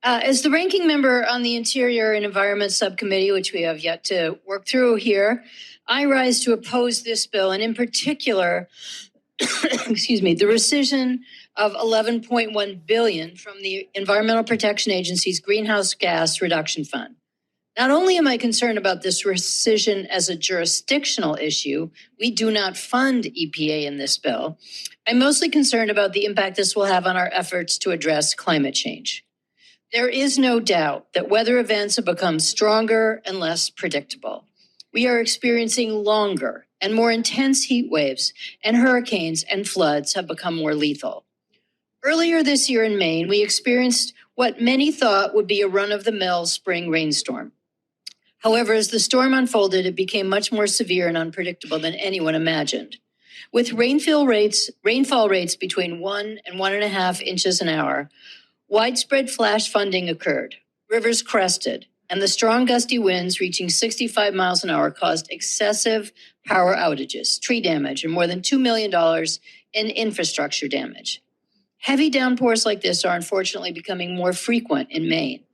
As the ranking member on the Interior and Environment Subcommittee, which we have yet to work through here, I rise to oppose this bill, and in particular, excuse me, the rescission of $11.1 billion from the Environmental Protection Agency's Greenhouse Gas Reduction Fund. Not only am I concerned about this rescission as a jurisdictional issue, we do not fund EPA in this bill. I'm mostly concerned about the impact this will have on our efforts to address climate change. There is no doubt that weather events have become stronger and less predictable. We are experiencing longer and more intense heat waves, and hurricanes and floods have become more lethal. Earlier this year in Maine, we experienced what many thought would be a run-of-the-mill spring rainstorm. However, as the storm unfolded, it became much more severe and unpredictable than anyone imagined. With rainfall rates between 1 and 1.5 inches an hour, widespread flash flooding occurred, rivers crested, and the strong gusty winds reaching 65 miles an hour caused excessive power outages, tree damage, and more than $2 million in infrastructure damage. Heavy downpours like this are unfortunately becoming more frequent in Maine.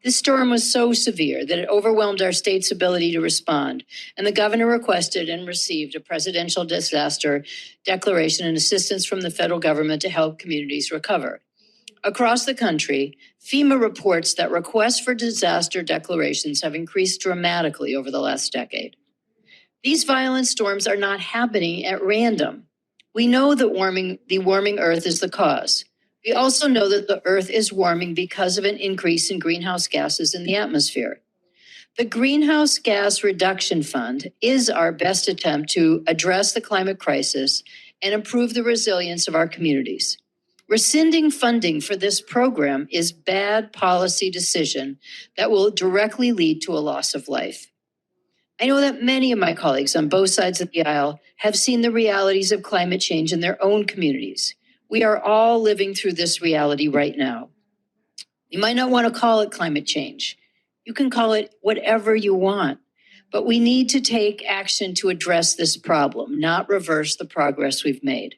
This storm was so severe that it overwhelmed our state's ability to respond, and the governor requested and received a presidential disaster declaration and assistance from the federal government to help communities recover. Across the country, FEMA reports that requests for disaster declarations have increased dramatically over the last decade. These violent storms are not happening at random. We know that the warming Earth is the cause. We also know that the Earth is warming because of an increase in greenhouse gases in the atmosphere. The Greenhouse Gas Reduction Fund is our best attempt to address the climate crisis and improve the resilience of our communities. Rescinding funding for this program is bad policy decision that will directly lead to a loss of life. I know that many of my colleagues on both sides of the aisle have seen the realities of climate change in their own communities. We are all living through this reality right now. You might not want to call it climate change. You can call it whatever you want, but we need to take action to address this problem, not reverse the progress we've made.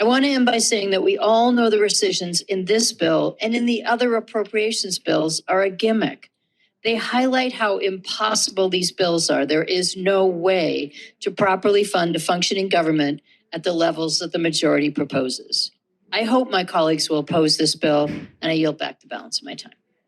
I want to end by saying that we all know the rescissions in this bill and in the other appropriations bills are a gimmick. They highlight how impossible these bills are. There is no way to properly fund a functioning government at the levels that the majority proposes. I hope my colleagues will oppose this bill, and I yield back the balance of my time.